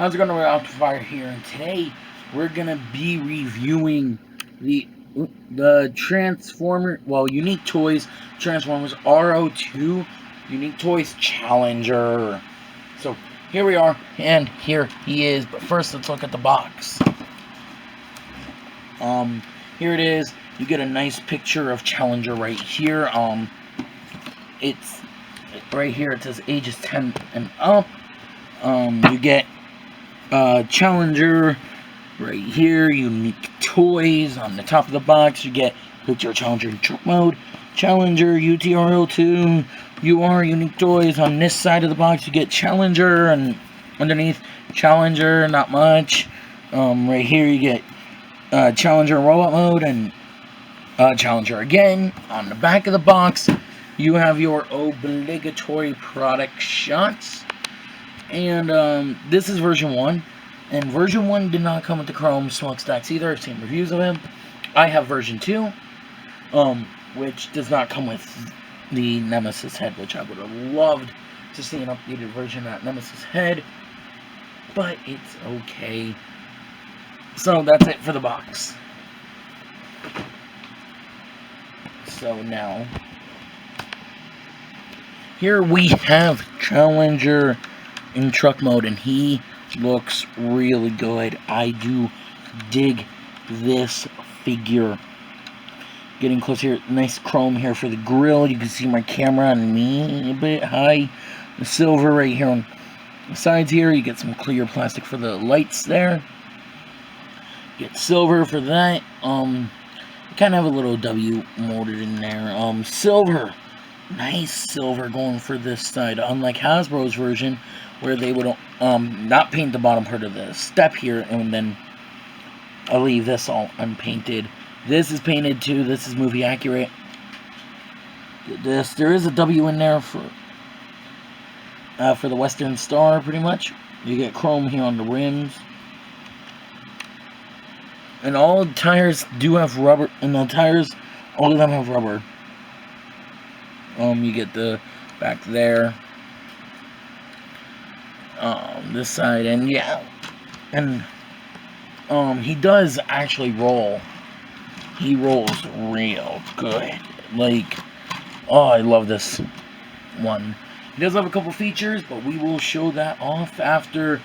How's it going? We're Optifier here, and today we're gonna be reviewing the Transformer, Unique Toys Transformers RO2 Unique Toys Challenger. So here we are, and here he is. But first, let's look at the box. Here it is. You get a nice picture of Challenger right here. It's right here. It says ages 10 and up. You get Challenger right here, Unique Toys on the top of the box. You get picture Challenger in truck mode, Challenger UTRO2 UR Unique Toys. On this side of the box you get Challenger, and underneath Challenger, not much. Right here you get Challenger in robot mode, and Challenger again. On the back of the box you have your obligatory product shots. And this is version 1, and version 1 did not come with the chrome smokestacks either. I've seen reviews of him. I have version 2, which does not come with the Nemesis head, which I would have loved to see an updated version of that Nemesis head, but it's okay. So that's it for the box. So now, here we have Challenger in truck mode, and he looks really good. I do dig this figure. Getting close here, nice chrome here for the grill. You can see my camera on me a bit high. The silver right here on the sides here. You get some clear plastic for the lights there. Get silver for that. You kind of have a little W molded in there. Silver. Nice silver going for this side, unlike Hasbro's version, where they would not paint the bottom part of the step here, and then I'll leave this all unpainted. This is painted too. This is movie accurate. This, there is a W in there for the Western Star, pretty much. You get chrome here on the rims, and all the tires do have rubber. And the tires, all of them have rubber. You get the back there, this side, and yeah, and he does actually roll. He rolls real good. Like, oh, I love this one. He does have a couple features, but we will show that off after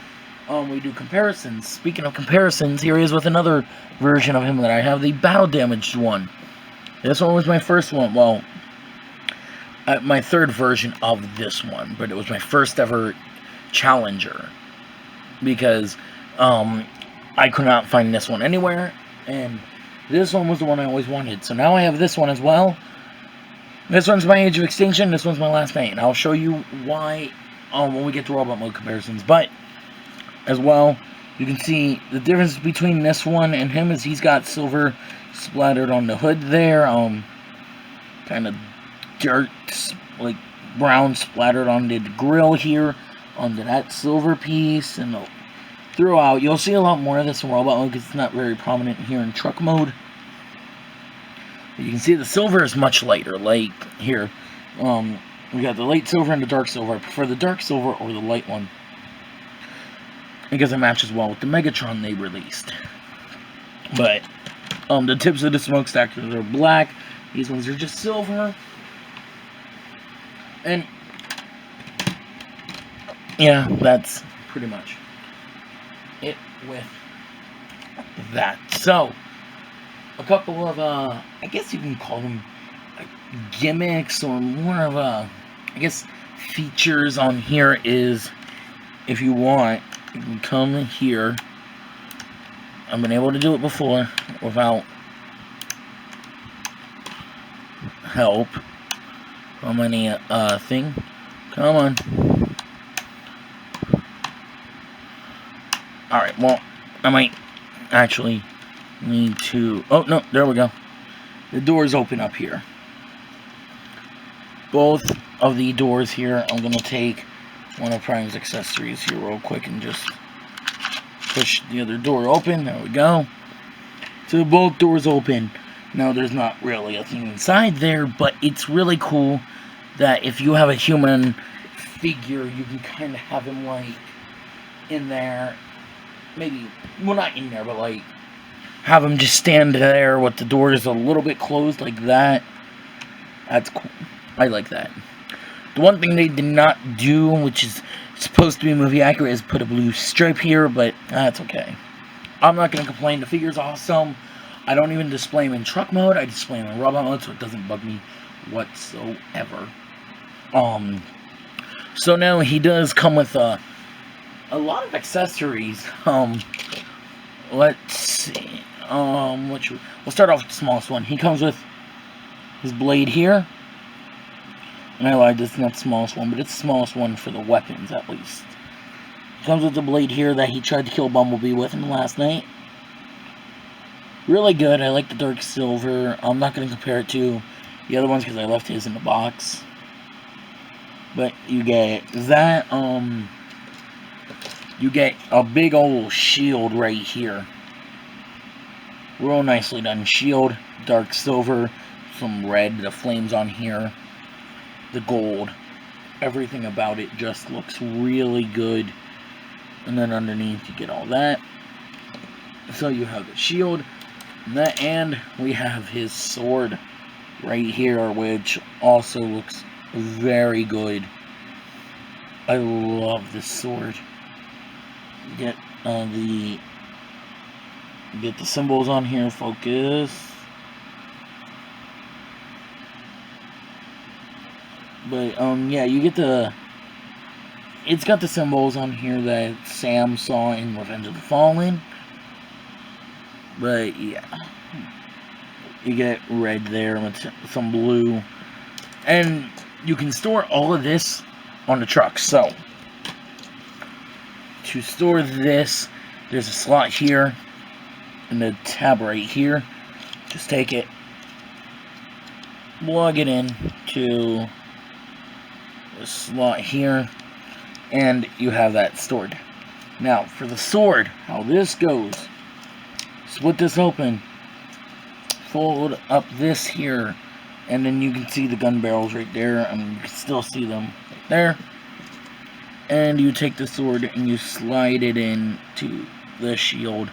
we do comparisons. Speaking of comparisons, here he is with another version of him that I have, the battle damaged one. This one was my first one. Well, my third version of this one, but it was my first ever Challenger, because I could not find this one anywhere, and this one was the one I always wanted. So now I have this one as well. This one's my Age of Extinction, this one's my Last Night, and I'll show you why when we get to robot mode comparisons. But as well, you can see the difference between this one and him is he's got silver splattered on the hood there, kind of dirt, like brown splattered onto the grill here, onto that silver piece, and throughout. You'll see a lot more of this in robot mode because it's not very prominent here in truck mode. But you can see the silver is much lighter. Like here, we got the light silver and the dark silver. I prefer the dark silver or the light one because it matches well with the Megatron they released. But the tips of the smokestacks are black. These ones are just silver. And yeah, that's pretty much it with that. So, a couple of, I guess you can call them gimmicks, or more of I guess, features on here is, if you want, you can come here. I've been able to do it before without help from any thing. Come on. Alright, well, I might actually need to... Oh, no, there we go. The doors open up here. Both of the doors here, I'm going to take one of Prime's accessories here real quick and just push the other door open. There we go. So both doors open. Now, there's not really a thing inside there, but it's really cool that if you have a human figure, you can kind of have him like in there. Maybe, well, not in there, but like, have him just stand there with the doors a little bit closed like that. That's cool. I like that. The one thing they did not do, which is supposed to be movie accurate, is put a blue stripe here, but that's okay. I'm not going to complain. The figure's awesome. I don't even display him in truck mode. I display him in robot mode, so it doesn't bug me whatsoever. So now he does come with a lot of accessories. Let's see. We'll start off with the smallest one. He comes with his blade here. And I lied, it's not the smallest one, but it's the smallest one for the weapons, at least. He comes with the blade here that he tried to kill Bumblebee with him last night. Really good. I like the dark silver. I'm not going to compare it to the other ones because I left his in the box. But you get that, you get a big old shield right here. Real nicely done shield, dark silver, some red, the flames on here, the gold. Everything about it just looks really good. And then underneath you get all that. So you have the shield, and we have his sword right here, which also looks very good. I love this sword. Get the symbols on here. Focus. But yeah, you get the. It's got the symbols on here that Sam saw in Revenge of the Fallen. But yeah, you get red there with some blue, and you can store all of this on the truck. So to store this, there's a slot here and a tab right here. Just take it, plug it in to the slot here, and you have that stored. Now for the sword, how this goes: split this open, fold up this here, and then you can see the gun barrels right there. I mean, you can still see them right there. And you take the sword and you slide it into the shield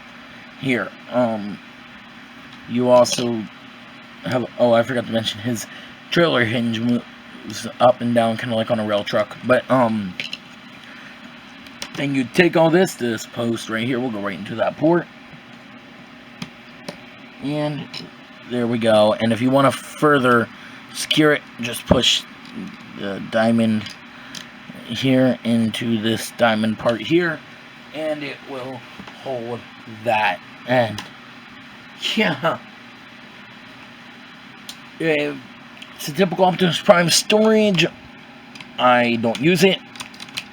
here. You also have, oh, I forgot to mention, his trailer hinge moves up and down, kind of like on a rail truck. But then you take all this post right here. We'll go right into that port. And there we go. And if you want to further secure it, just push the diamond here into this diamond part here, and it will hold that. And yeah, it's a typical Optimus Prime storage. I don't use it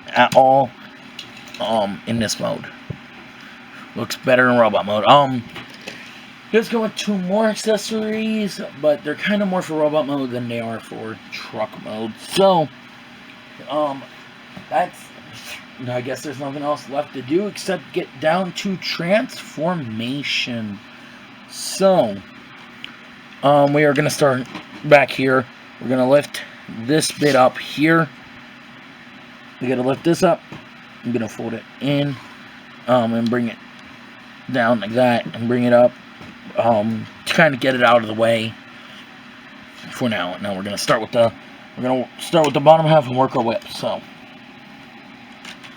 at all in this mode. Looks better in robot mode. Let's go with two more accessories, but they're kind of more for robot mode than they are for truck mode. So, I guess there's nothing else left to do except get down to transformation. So, we are going to start back here. We're going to lift this bit up here. We got to lift this up. I'm going to fold it in, and bring it down like that, and bring it up, to kind of get it out of the way for now. Now we're going to start with the bottom half and work our way up. So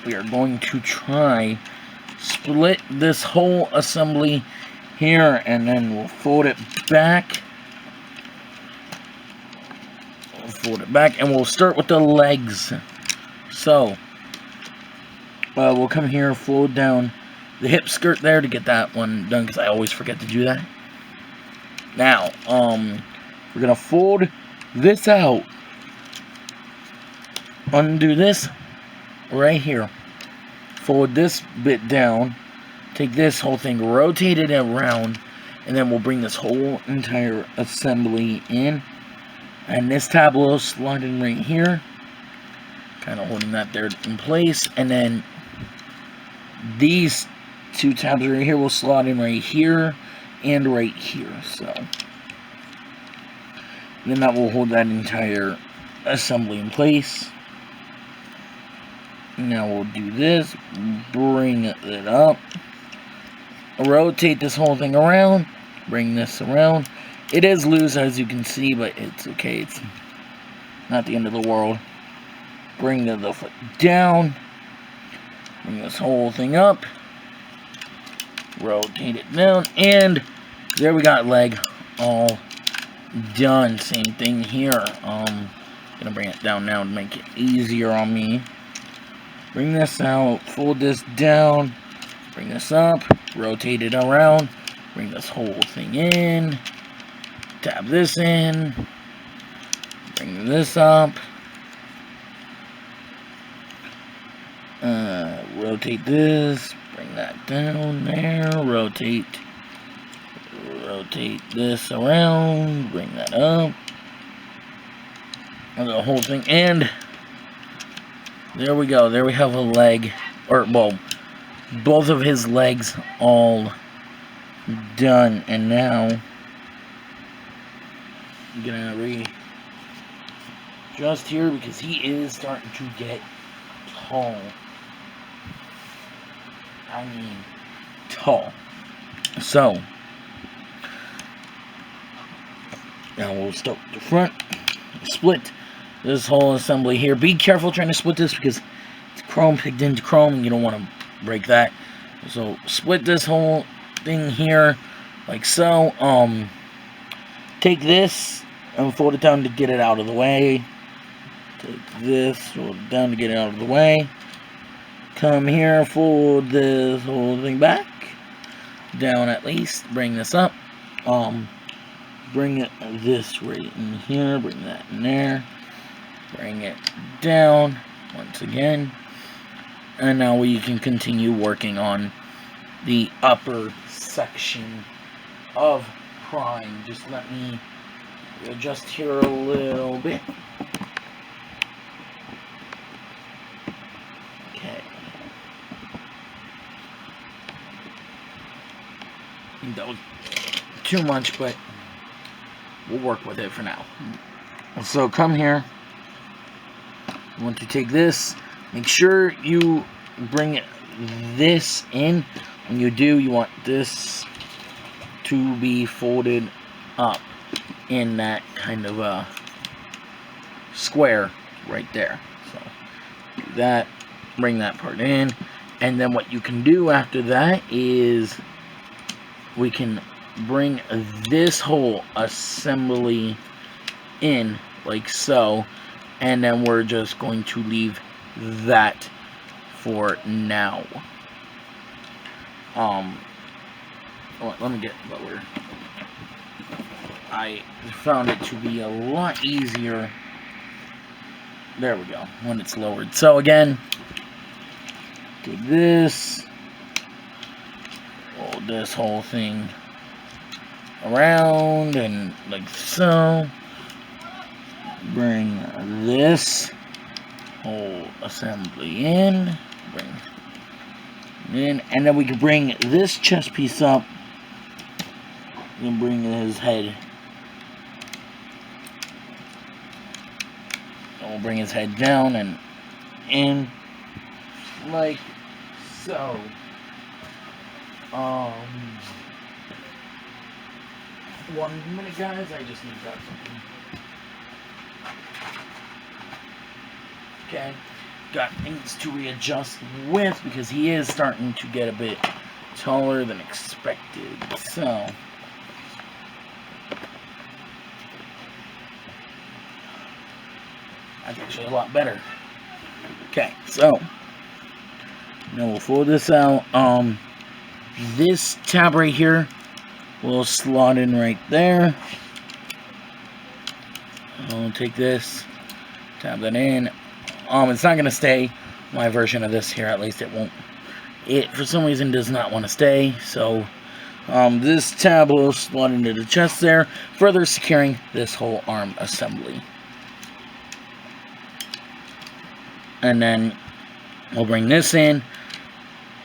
we are going to try split this whole assembly here, and then we'll fold it back. And we'll start with the legs. So we'll come here, fold down the hip skirt there to get that one done, because I always forget to do that. Now, we're gonna fold this out, undo this right here, fold this bit down, take this whole thing, rotate it around, and then we'll bring this whole entire assembly in, and this tab will slide in right here, kind of holding that there in place, and then these two tabs right here will slot in right here and right here. So then that will hold that entire assembly in place. Now we'll do this, bring it up, rotate this whole thing around, bring this around. It is loose, as you can see, but it's okay. It's not the end of the world. Bring the foot down, bring this whole thing up, rotate it down, and there we got leg all done. Same thing here. Gonna bring it down now to make it easier on me. Bring this out, fold this down, bring this up, rotate it around, bring this whole thing in, tab this in, bring this up, rotate this, bring that down there, rotate this around, bring that up, and the whole thing, and there we go. There we have a leg, or, well, both of his legs all done. And now, I'm gonna readjust here because he is starting to get tall. I mean, tall. So, now we'll start the front, split this whole assembly here. Be careful trying to split this because it's chrome picked into chrome and you don't want to break that. So split this whole thing here like so. Take this and fold it down to get it out of the way. Take this, fold it down to get it out of the way. Come here, fold this whole thing back. Down at least. Bring this up. Bring this right in here. Bring that in there. Bring it down once again. And now we can continue working on the upper section of Prime. Just let me adjust here a little bit. Okay. I think that was too much, but we'll work with it for now. So come here. You want to take this, make sure you bring this in. When you do, you want this to be folded up in that kind of a square right there. So do that, bring that part in, and then what you can do after that is we can bring this whole assembly in like so. And then we're just going to leave that for now. Let me get lower. I found it to be a lot easier. There we go, when it's lowered. So again, do this. Fold this whole thing around and like so. Bring this whole assembly in, bring it in, and then we can bring this chest piece up and bring his head. And we'll bring his head down and in like so. 1 minute, guys. I just need to grab something. Okay, got things to readjust with because he is starting to get a bit taller than expected. So, that's actually a lot better. Okay, so now we'll fold this out. This tab right here will slot in right there. I'll take this, tab that in. It's not going to stay. My version of this here, at least, it won't. It, for some reason, does not want to stay. So, this tab will slot into the chest there, further securing this whole arm assembly. And then, we'll bring this in,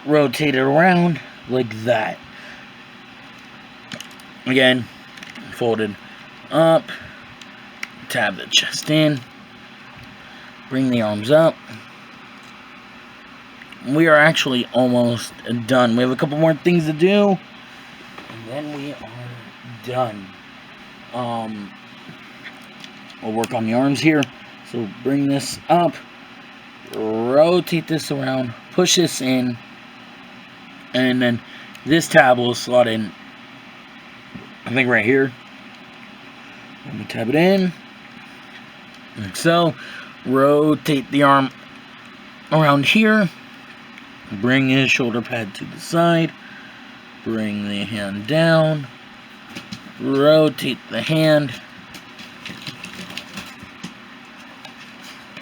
rotate it around like that. Again, folded up, tab the chest in. Bring the arms up, we are actually almost done. We have a couple more things to do, and then we are done. We'll work on the arms here. So bring this up, rotate this around, push this in, and then this tab will slot in, I think right here. Let me tab it in, like so. Rotate the arm around here, bring his shoulder pad to the side, bring the hand down, rotate the hand,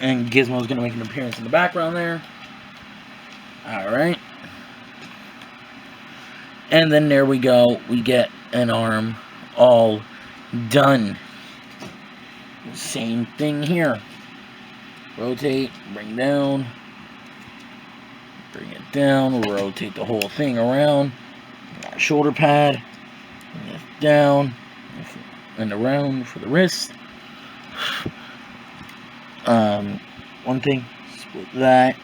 and Gizmo's going to make an appearance in the background there. Alright. And then there we go. We get an arm all done. Same thing here. Rotate, bring down, bring it down, rotate the whole thing around. Shoulder pad, bring it down, and around for the wrist. One thing, split that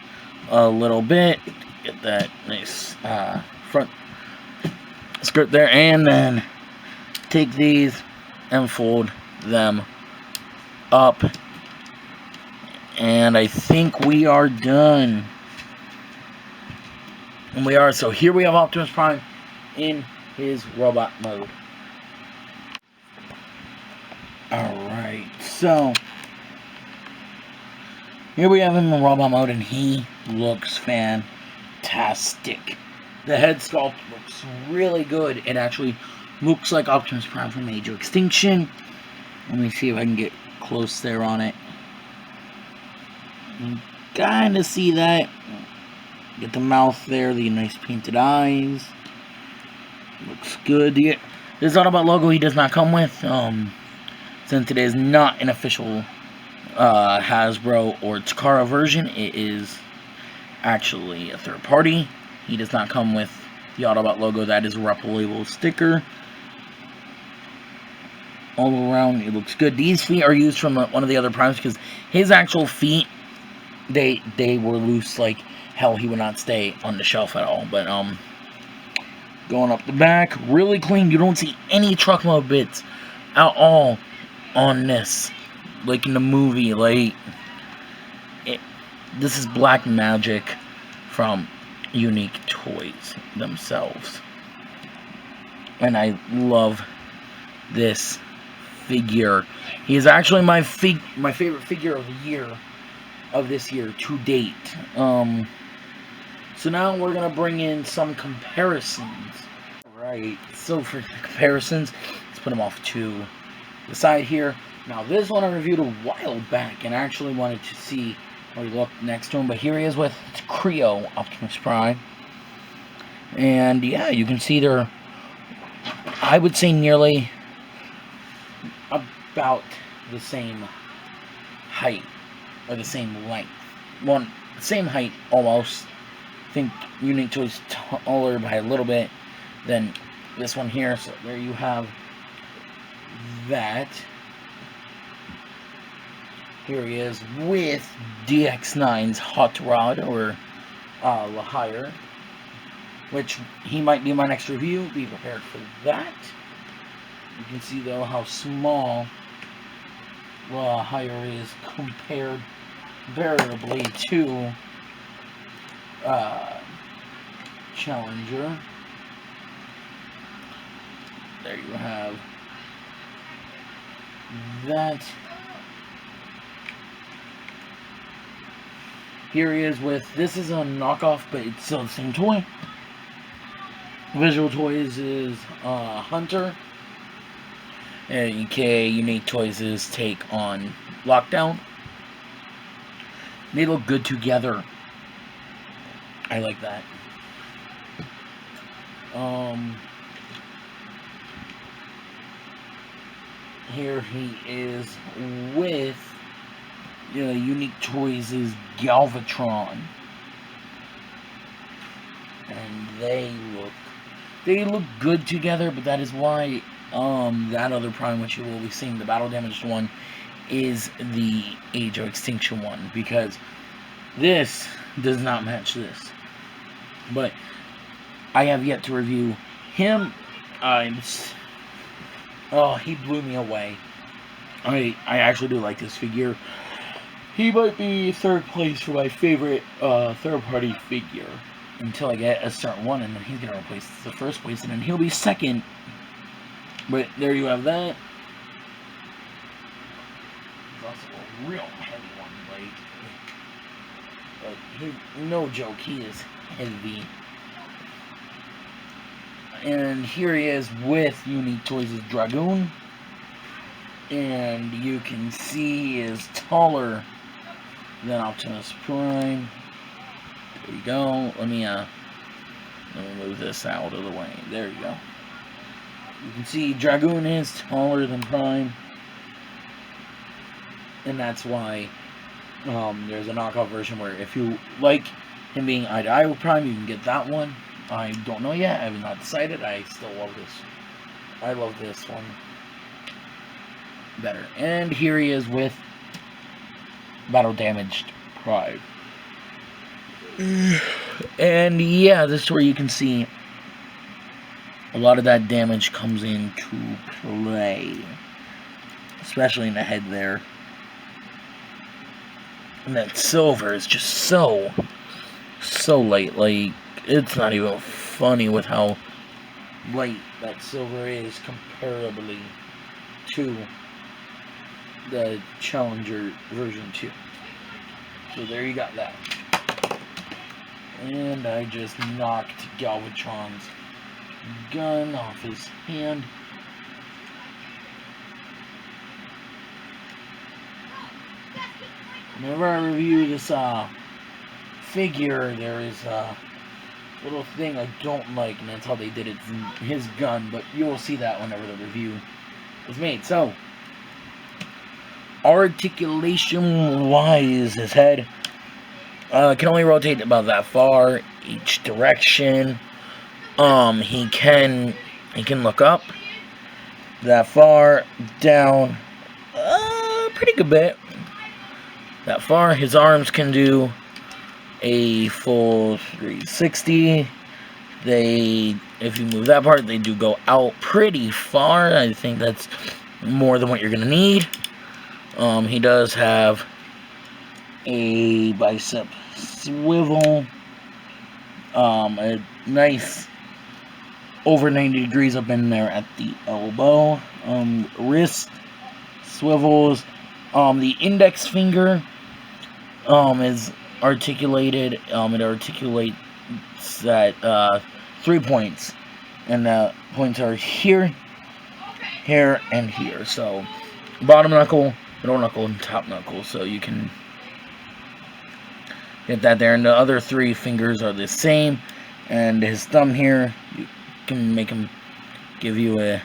a little bit, get that nice front skirt there, and then take these and fold them up, and I think we are done. And we are. So here we have Optimus Prime in his robot mode. Alright, so here we have him in robot mode, and he looks fantastic. The head sculpt looks really good. It actually looks like Optimus Prime from Age of Extinction. Let me see if I can get close there on it. You kind of see that. Get the mouth there, the nice painted eyes. Looks good. This Autobot logo he does not come with. Since it is not an official Hasbro or Takara version, it is actually a third party. He does not come with the Autobot logo. That is a replicable sticker. All around, it looks good. These feet are used from one of the other primes because his actual feet, they were loose like hell. He would not stay on the shelf at all. But going up the back, really clean. You don't see any truck mode bits at all on this, like in the movie. Like this is black magic from Unique Toys themselves, and I love this figure. He is actually my favorite figure of the year, of this year to date. So now we're gonna bring in some comparisons. Right. So for comparisons, let's put them off to the side here. Now this one I reviewed a while back and I actually wanted to see how he looked next to him, but here he is with Creo Optimus Prime. And yeah, you can see they're, I would say, nearly about the same height, or the same length. Well, same height almost. I think Unique Toys taller by a little bit than this one here. So there you have that. Here he is with DX9's Hot Rod, or Lahire, which he might be in my next review. Be prepared for that. You can see though how small Lahire is compared variably to Challenger. There you have that. Here he is with, this is a knockoff, but it's still the same toy. Visual Toys is Hunter. aka Unique Toys' take on Lockdown. They look good together. I like that. Here he is with Unique Toys' Galvatron. And they look good together, but that is why that other Prime, which you will be seeing, the battle damaged one, is the Age of Extinction one, because this does not match this. But I have yet to review him. Oh, he blew me away. I actually do like this figure. He might be third place for my favorite third-party figure until I get a certain one, and then he's gonna replace the first place, and then he'll be second. But there you have that. He's also a real heavy one, like no joke, he is heavy. And here he is with Unique Toys' Dragoon. And you can see he is taller than Optimus Prime. There you go. Let me move this out of the way. There you go. You can see Dragoon is taller than Prime. And that's why there's a knockoff version where if you like him being eye to eye with Prime, you can get that one. I don't know yet. I have not decided. I still love this. I love this one better. And here he is with Battle Damaged Prime. And yeah, this is where you can see a lot of that damage comes into play. Especially in the head there. And that silver is just so light. Like, it's not even funny with how light that silver is comparably to the Challenger version 2. So there you got that. And I just knocked Galvatron's gun off his hand. Whenever I review this figure, there is a little thing I don't like, and that's how they did it from his gun, but you will see that whenever the review is made. So, articulation-wise, his head can only rotate about that far each direction. He can look up that far, down, pretty good bit. That far. His arms can do a full 360. If you move that part, they do go out pretty far. I think that's more than what you're gonna need. He does have a bicep swivel, a nice over 90 degrees up in there at the elbow, wrist swivels, the index finger is articulated. It articulates at 3 points, and the points are here, here, and here. So bottom knuckle, middle knuckle, and top knuckle. So you can get that there. And the other 3 fingers are the same. And his thumb here, you can make him give you a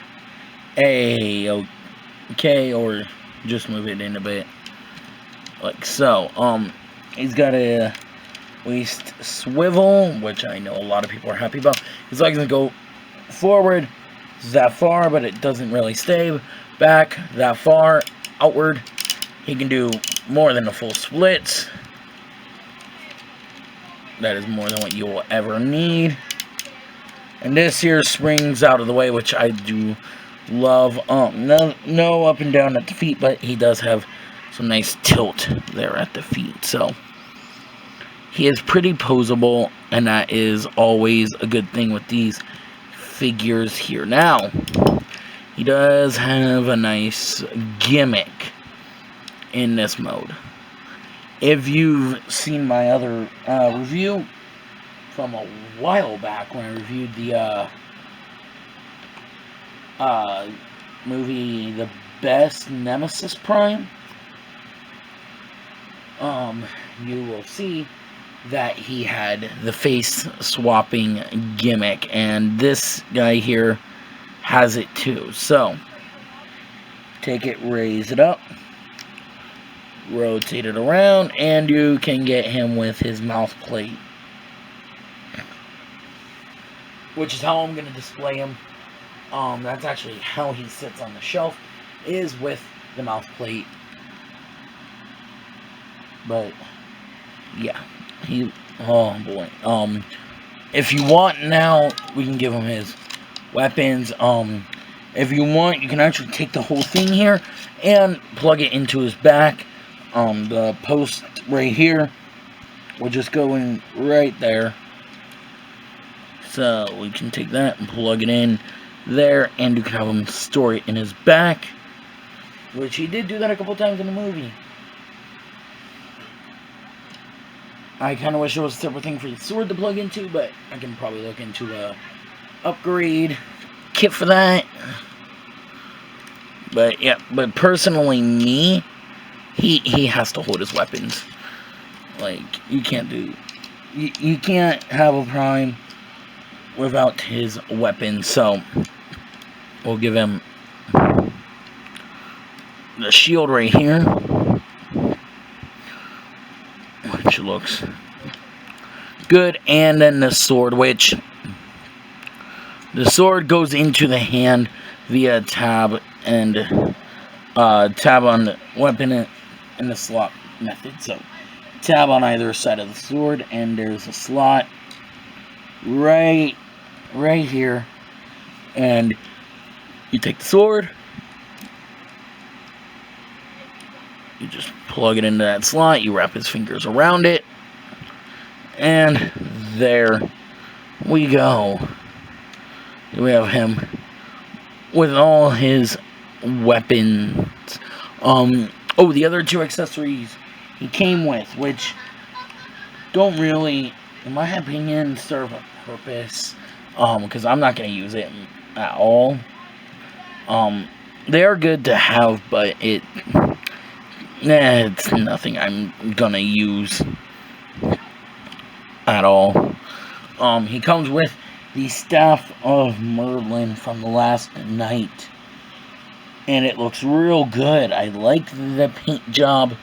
okay, or just move it in a bit, like so. He's got a waist swivel, which I know a lot of people are happy about. His legs can go forward that far, but it doesn't really stay back that far outward. He can do more than a full split. That is more than what you will ever need. And this here springs out of the way, which I do love. No up and down at the feet, but he does have some nice tilt there at the feet. So he is pretty posable, and that is always a good thing with these figures here. Now, he does have a nice gimmick in this mode. If you've seen my other review from a while back when I reviewed the movie The Best Nemesis Prime, you will see that he had the face swapping gimmick, and this guy here has it too. So take it, raise it up, rotate it around, and you can get him with his mouth plate, which is how I'm going to display him. That's actually how he sits on the shelf, is with the mouth plate. But yeah, oh boy. if you want now, we can give him his weapons. If you want, you can actually take the whole thing here and plug it into his back. The post right here will just go in right there. So we can take that and plug it in there, and you can have him store it in his back, which he did do that a couple times in the movie. I kind of wish there was a separate thing for the sword to plug into, but I can probably look into a upgrade kit for that. But yeah, but personally, me, he has to hold his weapons. Like, you can't do, you can't have a Prime without his weapon. So we'll give him the shield right here, which looks good, and then the sword, which the sword goes into the hand via tab and tab on the weapon and the slot method. So tab on either side of the sword, and there's a slot right here, and you take the sword, you just plug it into that slot, you wrap his fingers around it, and there we go. We have him with all his weapons. Oh, the other two accessories he came with, which don't really, in my opinion, serve a purpose, because I'm not going to use it at all. They are good to have, but it's nothing I'm going to use at all. He comes with the Staff of Merlin from the last night, and it looks real good. I like the paint job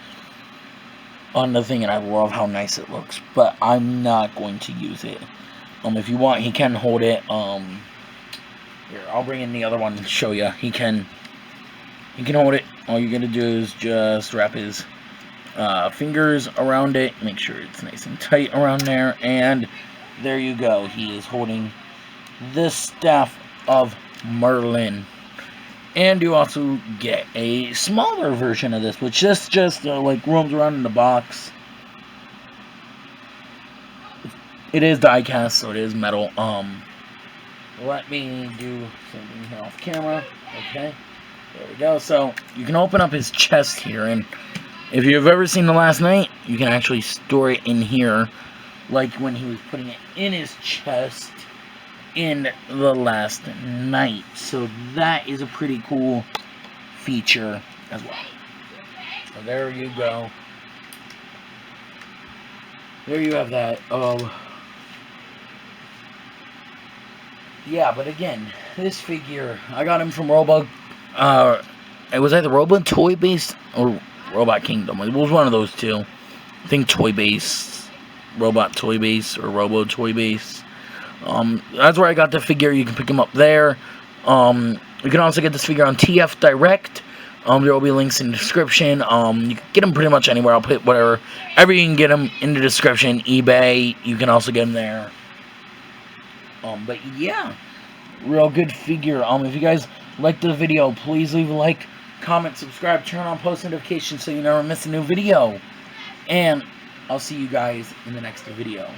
on the thing, and I love how nice it looks, but I'm not going to use it. If you want, he can hold it. Here, I'll bring in the other one and show you. He can hold it. All you're gonna do is just wrap his fingers around it, make sure it's nice and tight around there, and there you go. He is holding the Staff of Merlin. And you also get a smaller version of this, which just like roams around in the box. It is die cast, so it is metal. Let me do something here off camera. Okay, there we go. So you can open up his chest here, and if you've ever seen The Last Night, you can actually store it in here, like when he was putting it in his chest in The Last Night. So that is a pretty cool feature as well. So there you go. There you have that. Yeah, but again, this figure, I got him from Robo, it was either Robo Toy Base or Robot Kingdom. It was one of those two. I think Toy Base, Robot Toy Base, or Robo Toy Base. That's where I got the figure. You can pick him up there. You can also get this figure on TF Direct. There will be links in the description. You can get them pretty much anywhere. I'll put whatever you can get them in the description. eBay, you can also get them there. But yeah, real good figure. If you guys liked the video, please leave a like, comment, subscribe, turn on post notifications so you never miss a new video. And I'll see you guys in the next video.